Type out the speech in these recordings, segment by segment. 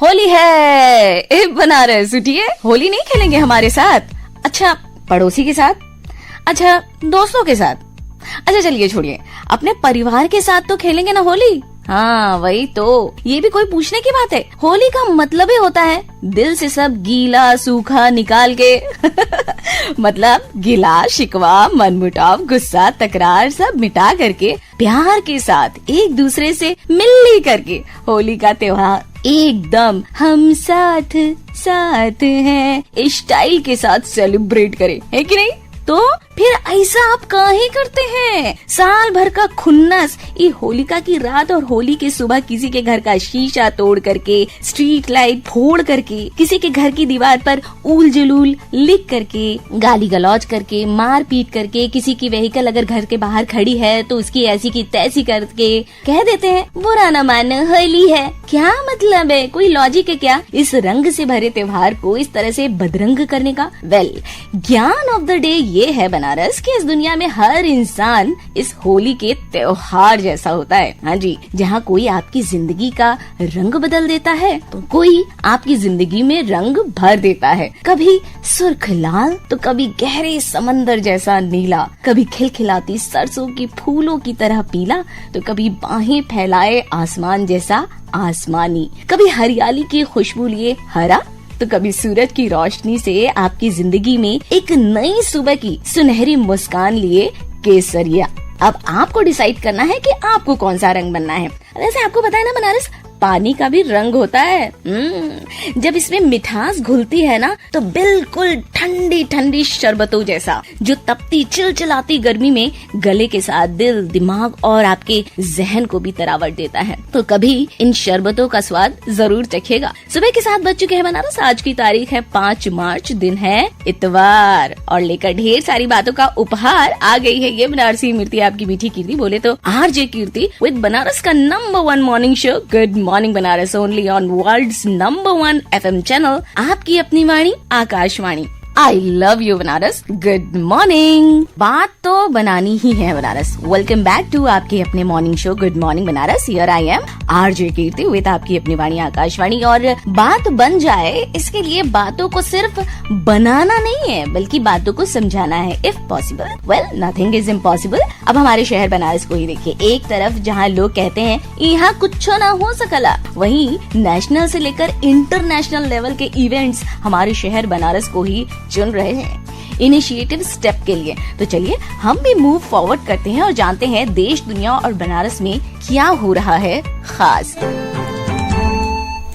होली है। बनारस उठिए, होली नहीं खेलेंगे हमारे साथ? अच्छा, पड़ोसी के साथ? अच्छा, दोस्तों के साथ? अच्छा चलिए छोड़िए, अपने परिवार के साथ तो खेलेंगे ना होली। हाँ वही तो, ये भी कोई पूछने की बात है? होली का मतलब ही होता है दिल से सब गीला सूखा निकाल के मतलब गिला शिकवा मनमुटाव गुस्सा तकरार सब मिटा करके प्यार के साथ एक दूसरे से मिलनी करके होली का त्योहार एकदम हम साथ साथ हैं स्टाइल के साथ सेलिब्रेट करें, है कि नहीं? तो फिर ऐसा आप काहे करते हैं? साल भर का खुन्नस ये होलिका की रात और होली के सुबह किसी के घर का शीशा तोड़ करके, स्ट्रीट लाइट फोड़ करके, किसी के घर की दीवार पर ऊल जुलूल लिख करके, गाली गलौज करके, मार पीट करके, किसी की व्हीकल अगर घर के बाहर खड़ी है तो उसकी ऐसी की तैसी करके कह देते हैं बुरा न मानो होली है। क्या मतलब है? कोई लॉजिक है क्या इस रंग से भरे त्योहार को इस तरह से बदरंग करने का? वेल, ज्ञान ऑफ द डे ये है बनारस कि इस दुनिया में हर इंसान इस होली के त्योहार जैसा होता है। हाँ जी, जहाँ कोई आपकी जिंदगी का रंग बदल देता है तो कोई आपकी जिंदगी में रंग भर देता है। कभी सुर्ख लाल तो कभी गहरे समंदर जैसा नीला, कभी खिलखिलाती सरसों की फूलों की तरह पीला, तो कभी बाहें फैलाए आसमान जैसा आसमानी, कभी हरियाली की खुशबू लिए हरा, तो कभी सूरज की रोशनी से आपकी जिंदगी में एक नई सुबह की सुनहरी मुस्कान लिए केसरिया। अब आपको डिसाइड करना है कि आपको कौन सा रंग बनना है। वैसे आपको पता है ना बनारस, पानी का भी रंग होता है। जब इसमें मिठास घुलती है ना तो बिल्कुल ठंडी ठंडी शरबतों जैसा, जो तपती चिलचिलाती गर्मी में गले के साथ दिल, दिमाग और आपके जहन को भी तरावट देता है। तो कभी इन शरबतों का स्वाद जरूर चखेगा। सुबह के 7 बज चुके हैं बनारस। आज की तारीख है 5 मार्च, दिन है इतवार, और लेकर ढेर सारी बातों का उपहार आ गई है ये बनारसी मूर्ति, आपकी मीठी कीर्ति, बोले तो आरजे कीर्ति, विद बनारस का number 1 morning show good morning Banaras, only on world's number 1 FM channel, आपकी अपनी वाणी Akashvani. I love you Banaras, good morning. बात तो बनानी ही है बनारस। वेलकम बैक टू आपके अपने morning show good morning Banaras. Here I am RJ Kirti with आपकी अपनी वाणी आकाशवाणी। और बात बन जाए इसके लिए बातों को सिर्फ बनाना नहीं है बल्कि बातों को समझाना है, if possible. Well, nothing is impossible. अब हमारे शहर बनारस को ही देखिए, एक तरफ जहाँ लोग कहते हैं यहाँ कुछ ना हो सकला, वहीं नेशनल से लेकर इंटरनेशनल लेवल के इवेंट्स हमारे शहर बनारस को ही चुन रहे हैं इनिशिएटिव स्टेप के लिए। तो चलिए हम भी मूव फॉरवर्ड करते हैं और जानते हैं देश, दुनिया और बनारस में क्या हो रहा है खास।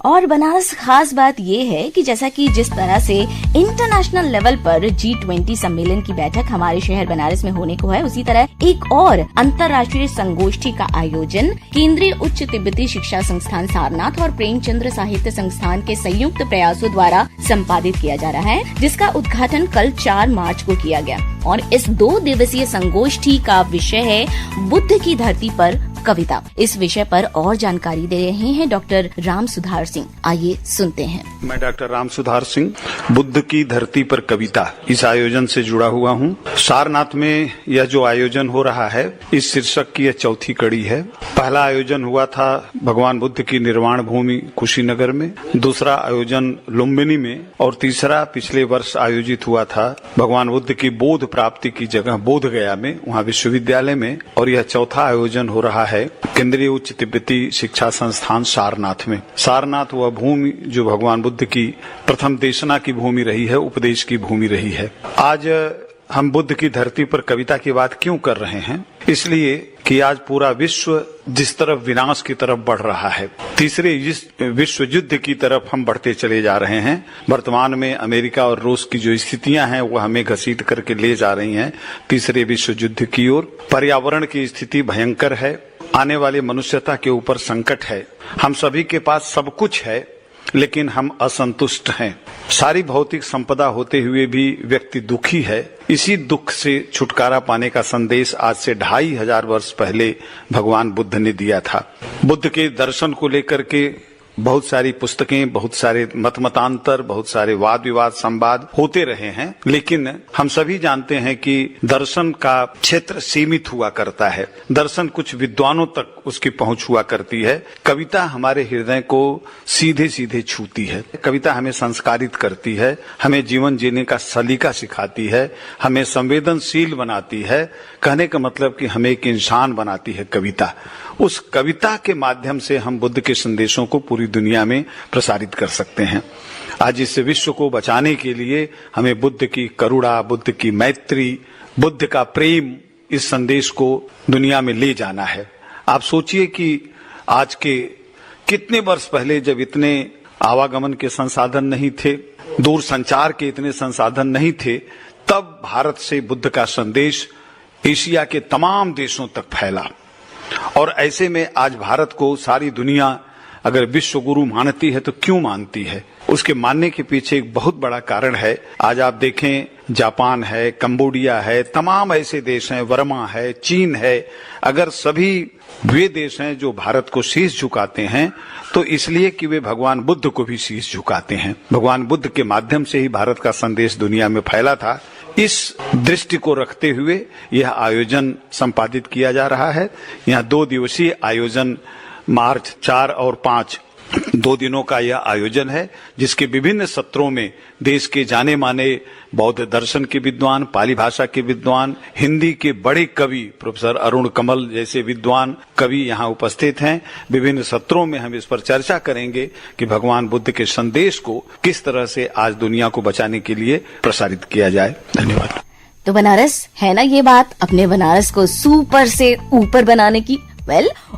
और बनारस खास बात ये है कि जैसा कि जिस तरह से इंटरनेशनल लेवल पर G20 सम्मेलन की बैठक हमारे शहर बनारस में होने को है, उसी तरह एक और अंतर्राष्ट्रीय संगोष्ठी का आयोजन केंद्रीय उच्च तिब्बती शिक्षा संस्थान सारनाथ और प्रेमचंद्र साहित्य संस्थान के संयुक्त प्रयासों द्वारा संपादित किया जा रहा है, जिसका उद्घाटन कल 4 मार्च को किया गया। और इस 2 दिवसीय संगोष्ठी का विषय है बुद्ध की धरती पर कविता। इस विषय पर और जानकारी दे रहे हैं डॉक्टर राम सुधार सिंह। आइए सुनते हैं। मैं डॉक्टर राम सुधार सिंह, बुद्ध की धरती पर कविता, इस आयोजन से जुड़ा हुआ हूँ। सारनाथ में यह जो आयोजन हो रहा है, इस शीर्षक की यह चौथी कड़ी है। पहला आयोजन हुआ था भगवान बुद्ध की निर्वाण भूमि कुशीनगर में, दूसरा आयोजन लुम्बिनी में, और तीसरा पिछले वर्ष आयोजित हुआ था भगवान बुद्ध की बोध प्राप्ति की जगह बोध गया में, वहाँ विश्वविद्यालय में। और यह चौथा आयोजन हो रहा है केंद्रीय उच्च तिब्बती शिक्षा संस्थान सारनाथ में। सारनाथ वह भूमि जो भगवान बुद्ध की प्रथम देशना की भूमि रही है, उपदेश की भूमि रही है। आज हम बुद्ध की धरती पर कविता की बात क्यों कर रहे हैं? इसलिए कि आज पूरा विश्व जिस तरफ विनाश की तरफ बढ़ रहा है, तीसरे विश्व युद्ध की तरफ हम बढ़ते चले जा रहे हैं। वर्तमान में अमेरिका और रूस की जो स्थितियां हैं वो हमें घसीट करके ले जा रही हैं तीसरे विश्व युद्ध की ओर। पर्यावरण की स्थिति भयंकर है, आने वाली मनुष्यता के ऊपर संकट है। हम सभी के पास सब कुछ है लेकिन हम असंतुष्ट हैं। सारी भौतिक संपदा होते हुए भी व्यक्ति दुखी है। इसी दुख से छुटकारा पाने का संदेश आज से 2500 वर्ष पहले भगवान बुद्ध ने दिया था। बुद्ध के दर्शन को लेकर के बहुत सारी पुस्तकें, बहुत सारे मतांतर, बहुत सारे वाद विवाद संवाद होते रहे हैं, लेकिन हम सभी जानते हैं कि दर्शन का क्षेत्र सीमित हुआ करता है। दर्शन कुछ विद्वानों तक उसकी पहुंच हुआ करती है। कविता हमारे हृदय को सीधे सीधे छूती है। कविता हमें संस्कारित करती है, हमें जीवन जीने का सलीका सिखाती है, हमें संवेदनशील बनाती है। कहने का मतलब कि हमें एक इंसान बनाती है कविता। उस कविता के माध्यम से हम बुद्ध के संदेशों को पूरी दुनिया में प्रसारित कर सकते हैं। आज इस विश्व को बचाने के लिए हमें बुद्ध की करुणा, बुद्ध की मैत्री, बुद्ध का प्रेम, इस संदेश को दुनिया में ले जाना है। आप सोचिए कि आज के कितने वर्ष पहले जब इतने आवागमन के संसाधन नहीं थे, दूर संचार के इतने संसाधन नहीं थे, तब भारत से बुद्ध का संदेश एशिया के तमाम देशों तक फैला। और ऐसे में आज भारत को सारी दुनिया अगर विश्व गुरु मानती है तो क्यों मानती है? उसके मानने के पीछे एक बहुत बड़ा कारण है। आज आप देखें, जापान है, कंबोडिया है, तमाम ऐसे देश हैं, वर्मा है, चीन है। अगर सभी वे देश हैं जो भारत को शीश झुकाते हैं तो इसलिए कि वे भगवान बुद्ध को भी शीश झुकाते हैं। भगवान बुद्ध के माध्यम से ही भारत का संदेश दुनिया में फैला था। इस दृष्टि को रखते हुए यह आयोजन संपादित किया जा रहा है। यहाँ 2 दिवसीय आयोजन मार्च 4 और 5 2 दिनों का यह आयोजन है, जिसके विभिन्न सत्रों में देश के जाने माने बौद्ध दर्शन के विद्वान, पाली भाषा के विद्वान, हिंदी के बड़े कवि प्रोफेसर अरुण कमल जैसे विद्वान कवि यहाँ उपस्थित हैं। विभिन्न सत्रों में हम इस पर चर्चा करेंगे कि भगवान बुद्ध के संदेश को किस तरह से आज दुनिया को बचाने के लिए प्रसारित किया जाए। धन्यवाद। तो बनारस है ना ये बात, अपने बनारस को सुपर से ऊपर बनाने की।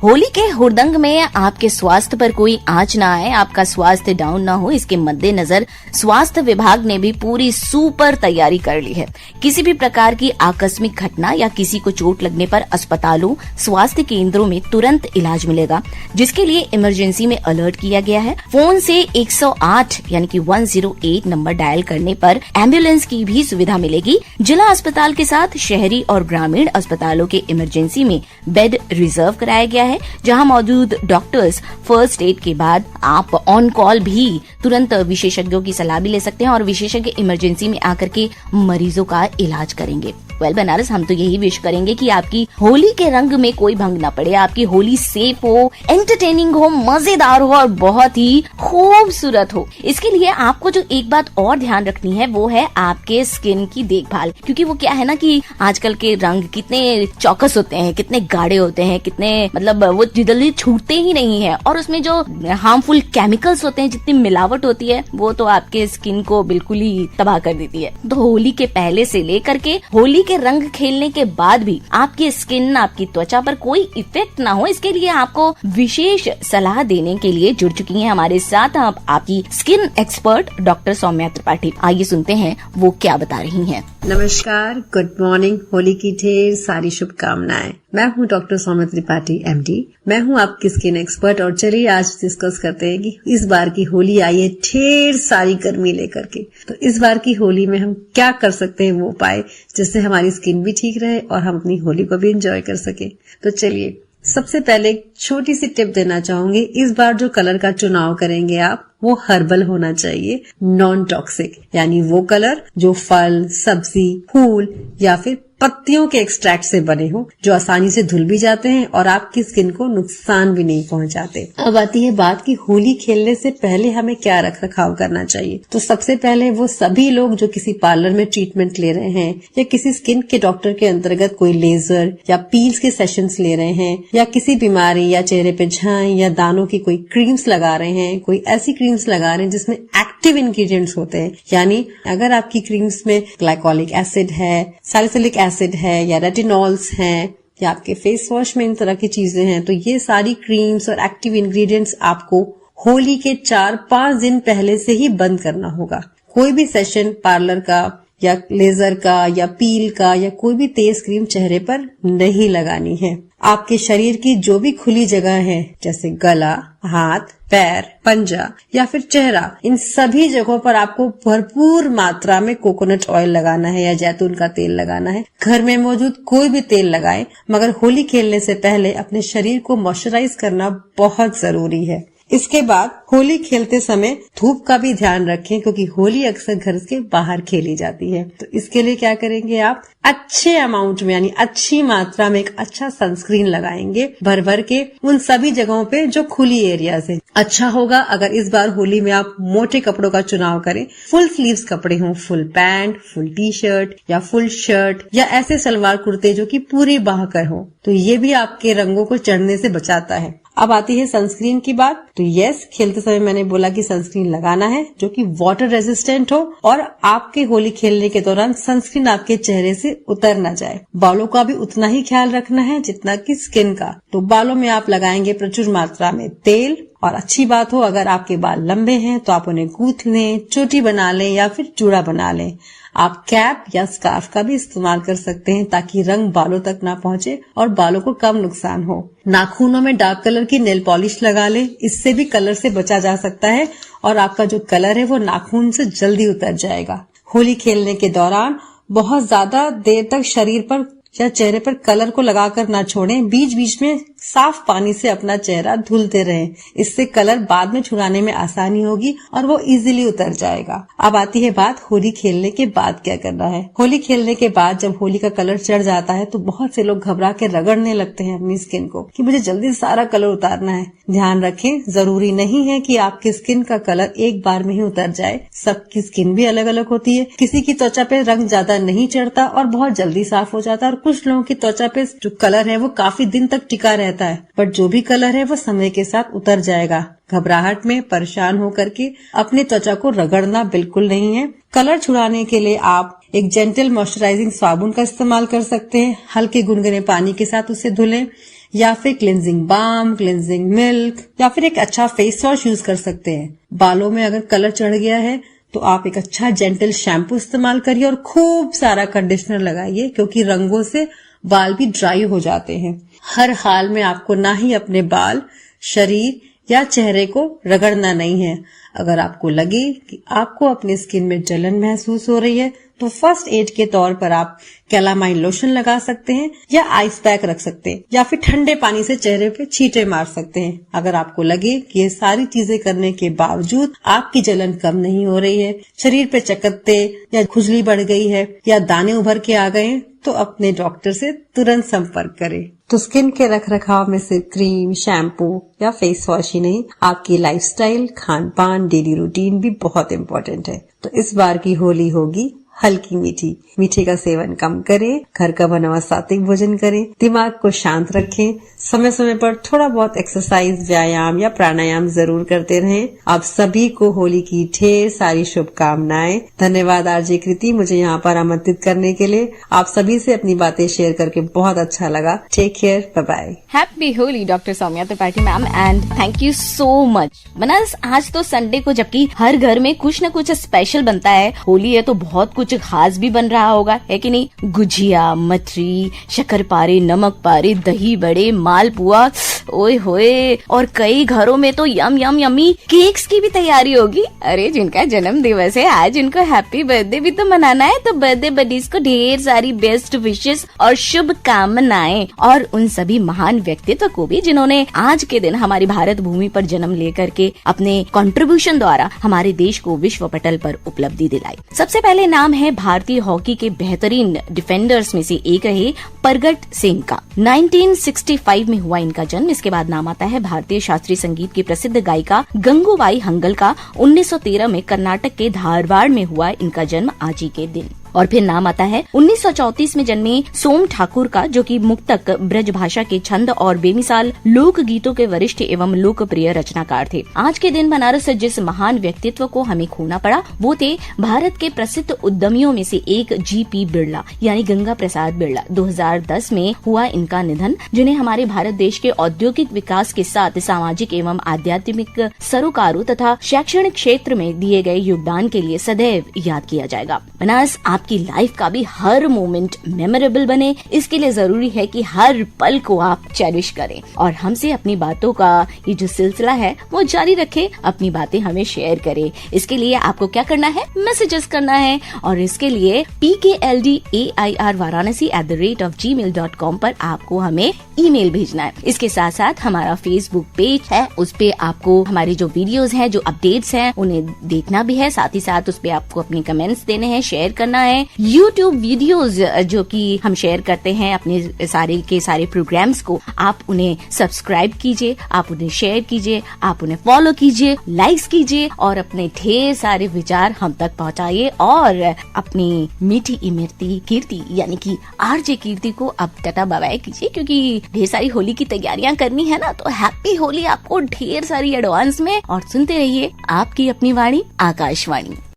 होली के हुड़दंग में आपके स्वास्थ्य पर कोई आंच ना आए, आपका स्वास्थ्य डाउन ना हो, इसके मद्देनजर स्वास्थ्य विभाग ने भी पूरी सुपर तैयारी कर ली है। किसी भी प्रकार की आकस्मिक घटना या किसी को चोट लगने पर अस्पतालों, स्वास्थ्य केंद्रों में तुरंत इलाज मिलेगा, जिसके लिए इमरजेंसी में अलर्ट किया गया है। फोन से 108 यानी कि 108 नंबर डायल करने पर एम्बुलेंस की भी सुविधा मिलेगी। जिला अस्पताल के साथ शहरी और ग्रामीण अस्पतालों के इमरजेंसी में बेड रिजर्व कराया गया है, जहां मौजूद डॉक्टर्स फर्स्ट एड के बाद आप ऑन कॉल भी तुरंत विशेषज्ञों की सलाह भी ले सकते हैं और विशेषज्ञ इमरजेंसी में आकर के मरीजों का इलाज करेंगे। बनारस, हम तो यही विश करेंगे कि आपकी होली के रंग में कोई भंग ना पड़े, आपकी होली सेफ हो, एंटरटेनिंग हो, मजेदार हो और बहुत ही खूबसूरत हो। इसके लिए आपको जो एक बात और ध्यान रखनी है वो है आपके स्किन की देखभाल, क्योंकि वो क्या है ना कि आजकल के रंग कितने चौकस होते हैं, कितने गाढ़े होते हैं, कितने मतलब वो जल्दी छूटते ही नहीं है, और उसमें जो हार्मफुल केमिकल्स होते हैं, जितनी मिलावट होती है, वो तो आपके स्किन को बिल्कुल ही तबाह कर देती है। तो होली के पहले से लेकर के होली के रंग खेलने के बाद भी आपकी स्किन, आपकी त्वचा पर कोई इफेक्ट ना हो, इसके लिए आपको विशेष सलाह देने के लिए जुड़ चुकी हैं हमारे साथ आपकी skin expert doctor Saumya Tripathi. आइए सुनते हैं वो क्या बता रही हैं। नमस्कार, गुड मॉर्निंग, होली की ढेर सारी शुभकामनाएं। मैं हूँ डॉक्टर सौम्या त्रिपाठी MD। मैं हूँ आपकी स्किन एक्सपर्ट और चलिए आज डिस्कस करते हैं कि इस बार की होली आई है ढेर सारी गर्मी लेकर के, तो इस बार की होली में हम क्या कर सकते हैं वो उपाय जिससे हमारी स्किन भी ठीक रहे और हम अपनी होली को भी एंजॉय कर सके। तो चलिए सबसे पहले एक छोटी सी टिप देना चाहूंगी। इस बार जो कलर का चुनाव करेंगे आप वो हर्बल होना चाहिए, नॉन टॉक्सिक, यानी वो कलर जो फल, सब्जी, फूल या फिर पत्तियों के एक्सट्रैक्ट से बने हो, जो आसानी से धुल भी जाते हैं और आपकी स्किन को नुकसान भी नहीं पहुंचाते। अब आती है बात कि होली खेलने से पहले हमें क्या रख रखाव करना चाहिए। तो सबसे पहले वो सभी लोग जो किसी पार्लर में ट्रीटमेंट ले रहे हैं या किसी स्किन के डॉक्टर के अंतर्गत कोई लेजर या पील्स के सेशंस ले रहे हैं या किसी बीमारी या चेहरे पे झाई या दानों की कोई क्रीम्स लगा रहे हैं, कोई ऐसी क्रीम्स लगा रहे हैं जिसमें एक्टिव इंग्रेडिएंट्स होते हैं, यानी अगर आपकी क्रीम्स में ग्लाइकोलिक एसिड है, सैलिसिलिक एसिड है या रेटिनॉल्स हैं या आपके फेस वॉश में इन तरह की चीजें हैं, तो ये सारी क्रीम्स और एक्टिव इंग्रेडिएंट्स आपको होली के 4-5 दिन पहले से ही बंद करना होगा। कोई भी सेशन पार्लर का या लेजर का या पील का या कोई भी तेज क्रीम चेहरे पर नहीं लगानी है। आपके शरीर की जो भी खुली जगह है जैसे गला, हाथ, पैर, पंजा या फिर चेहरा, इन सभी जगहों पर आपको भरपूर मात्रा में कोकोनट ऑयल लगाना है या जैतून का तेल लगाना है। घर में मौजूद कोई भी तेल लगाएं, मगर होली खेलने से पहले अपने शरीर को मॉइस्चराइज करना बहुत जरूरी है। इसके बाद होली खेलते समय धूप का भी ध्यान रखें, क्योंकि होली अक्सर घर के बाहर खेली जाती है। तो इसके लिए क्या करेंगे, आप अच्छे अमाउंट में यानी अच्छी मात्रा में एक अच्छा सनस्क्रीन लगाएंगे भर भर के उन सभी जगहों पे जो खुली एरिया है। अच्छा होगा अगर इस बार होली में आप मोटे कपड़ों का चुनाव करें, फुल स्लीव्स कपड़े हों, full pant, full T shirt या फुल शर्ट या ऐसे सलवार कुर्ते जो कि पूरी बाह कर हो, तो ये भी आपके रंगों को चढ़ने से बचाता है। अब आती है सनस्क्रीन की बात। तो यस, खेलते समय मैंने बोला कि सनस्क्रीन लगाना है जो कि वाटर रेजिस्टेंट हो और आपके होली खेलने के दौरान सनस्क्रीन आपके चेहरे से उतर ना जाए। बालों का भी उतना ही ख्याल रखना है जितना कि स्किन का। तो बालों में आप लगाएंगे प्रचुर मात्रा में तेल, और अच्छी बात हो अगर आपके बाल लंबे हैं तो आप उन्हें गूंथ लें, चोटी बना लें या फिर चूड़ा बना लें। आप कैप या स्कार्फ का भी इस्तेमाल कर सकते हैं ताकि रंग बालों तक ना पहुंचे और बालों को कम नुकसान हो। नाखूनों में डार्क कलर की नेल पॉलिश लगा लें, इससे भी कलर से बचा जा सकता है और आपका जो कलर है वो नाखून से जल्दी उतर जाएगा। होली खेलने के दौरान बहुत ज्यादा देर तक शरीर पर या चेहरे पर कलर को लगाकर ना छोड़ें, बीच बीच में साफ पानी से अपना चेहरा धुलते रहें। इससे कलर बाद में छुड़ाने में आसानी होगी और वो इजीली उतर जाएगा। अब आती है बात होली खेलने के बाद क्या करना है। होली खेलने के बाद जब होली का कलर चढ़ जाता है तो बहुत से लोग घबरा के रगड़ने लगते हैं अपनी स्किन को कि मुझे जल्दी सारा कलर उतारना है। ध्यान रखें, जरूरी नहीं है कि आपकी स्किन का कलर एक बार में ही उतर जाए। सबकी स्किन भी अलग अलग होती है। किसी की त्वचा पे रंग ज्यादा नहीं चढ़ता और बहुत जल्दी साफ हो जाता है, और कुछ लोगों की त्वचा पे जो कलर है वो काफी दिन तक टिका रहता है, बट जो भी कलर है वो समय के साथ उतर जाएगा। घबराहट में परेशान होकर के अपनी त्वचा को रगड़ना बिल्कुल नहीं है। कलर छुड़ाने के लिए आप एक जेंटल मॉइस्चराइजिंग साबुन का इस्तेमाल कर सकते हैं। हल्के गुनगुने पानी के साथ उसे धुलें, या फिर क्लिंजिंग बाम, क्लिंजिंग मिल्क या फिर एक अच्छा फेस वॉश यूज कर सकते हैं। बालों में अगर कलर चढ़ गया है तो आप एक अच्छा जेंटल शैम्पू इस्तेमाल करिए और खूब सारा कंडीशनर लगाइए, क्योंकि रंगों से बाल भी ड्राई हो जाते हैं। हर हाल में आपको ना ही अपने बाल, शरीर या चेहरे को रगड़ना नहीं है। अगर आपको लगे कि आपको अपनी स्किन में जलन महसूस हो रही है तो फर्स्ट एड के तौर पर आप कैलामाइन लोशन लगा सकते हैं या आइस पैक रख सकते हैं या फिर ठंडे पानी से चेहरे पे छींटे मार सकते हैं। अगर आपको लगे कि ये सारी चीजें करने के बावजूद आपकी जलन कम नहीं हो रही है, शरीर पे चकत्ते या खुजली बढ़ गई है या दाने उभर के आ गए हैं, तो अपने डॉक्टर से तुरंत संपर्क करें। तो स्किन के रख रखाव में सिर्फ क्रीम, शैम्पू या फेस वॉश ही नहीं, आपकी लाइफस्टाइल, खान पान, डेली रूटीन भी बहुत इम्पोर्टेंट है। तो इस बार की होली होगी हल्की मीठी। मीठे का सेवन कम करें, घर का बना हुआ सात्विक भोजन करें, दिमाग को शांत रखें, समय समय पर थोड़ा बहुत एक्सरसाइज, व्यायाम या प्राणायाम जरूर करते रहें। आप सभी को होली की ढेर सारी शुभकामनाएं। धन्यवाद आरजे कृति, मुझे यहाँ पर आमंत्रित करने के लिए। आप सभी से अपनी बातें शेयर करके बहुत अच्छा लगा। Take care, bye bye. Happy Holi doctor Saumya Tripathi ma'am, and thank you so much. Banaras, आज तो संडे को जबकि हर घर में कुछ न कुछ स्पेशल बनता है, होली है तो बहुत कुछ खास भी बन रहा होगा, है कि नहीं। गुजिया, मठरी, शक्करपारे, नमक पारे, दही बड़े, मालपुआ, ओए होए, और कई घरों में तो यम यम यमी केक्स की भी तैयारी होगी। अरे जिनका जन्म दिवस है आज, उनको हैप्पी बर्थडे भी तो मनाना है। तो बर्थडे बडीज को ढेर सारी बेस्ट विशेस और शुभकामनाएं, और उन सभी महान व्यक्तित्व को भी जिन्होंने आज के दिन हमारी भारत भूमि पर जन्म लेकर के अपने कंट्रीब्यूशन द्वारा हमारे देश को विश्व पटल पर उपलब्धि दिलाई। सबसे पहले नाम है भारतीय हॉकी के बेहतरीन डिफेंडर्स में से एक रहे परगट सिंह का। 1965 में हुआ इनका जन्म। इसके बाद नाम आता है भारतीय शास्त्रीय संगीत की प्रसिद्ध गायिका गंगूबाई हंगल का। 1913 में कर्नाटक के धारवाड़ में हुआ इनका जन्म आज ही के दिन। और फिर नाम आता है 1934 में जन्मे सोम ठाकुर का, जो कि मुक्तक, ब्रज भाषा के छंद और बेमिसाल लोक गीतों के वरिष्ठ एवं लोकप्रिय रचनाकार थे। आज के दिन बनारस से जिस महान व्यक्तित्व को हमें खोना पड़ा वो थे भारत के प्रसिद्ध उद्यमियों में से एक जीपी बिरला, यानी गंगा प्रसाद बिरला। 2010 में हुआ इनका निधन, जिन्हें हमारे भारत देश के औद्योगिक विकास के साथ सामाजिक एवं आध्यात्मिक सरोकारों तथा शैक्षणिक क्षेत्र में दिए गए योगदान के लिए सदैव याद किया जाएगा। बनारस, आपकी लाइफ का भी हर मोमेंट मेमोरेबल बने, इसके लिए जरूरी है कि हर पल को आप चेरिश करें और हमसे अपनी बातों का ये जो सिलसिला है वो जारी रखें, अपनी बातें हमें शेयर करें। इसके लिए आपको क्या करना है, मैसेजेस करना है और इसके लिए pkldair@varanasi@gmail.com पर आपको हमें ईमेल भेजना है। इसके साथ साथ हमारा फेसबुक पेज है, उस पे आपको हमारी जो वीडियोस हैं, जो अपडेट्स हैं, उन्हें देखना भी है। साथ ही साथ उस पे आपको अपने कमेंट्स देने हैं, शेयर करना है। यूट्यूब वीडियोस जो कि हम शेयर करते हैं अपने सारे के सारे प्रोग्राम्स को, आप उन्हें सब्सक्राइब कीजिए, आप उन्हें शेयर कीजिए, आप उन्हें फॉलो कीजिए, लाइक्स कीजिए और अपने ढेर सारे विचार हम तक पहुंचाइए और अपनी मीठी इमरती कीर्ति यानी कि आरजे कीर्ति को अब टाटा बाय बाय कीजिए, क्योंकि ढेर सारी होली की तैयारियां करनी है ना। तो हैप्पी होली आपको ढेर सारी एडवांस में और सुनते रहिए आपकी अपनी वाणी आकाशवाणी।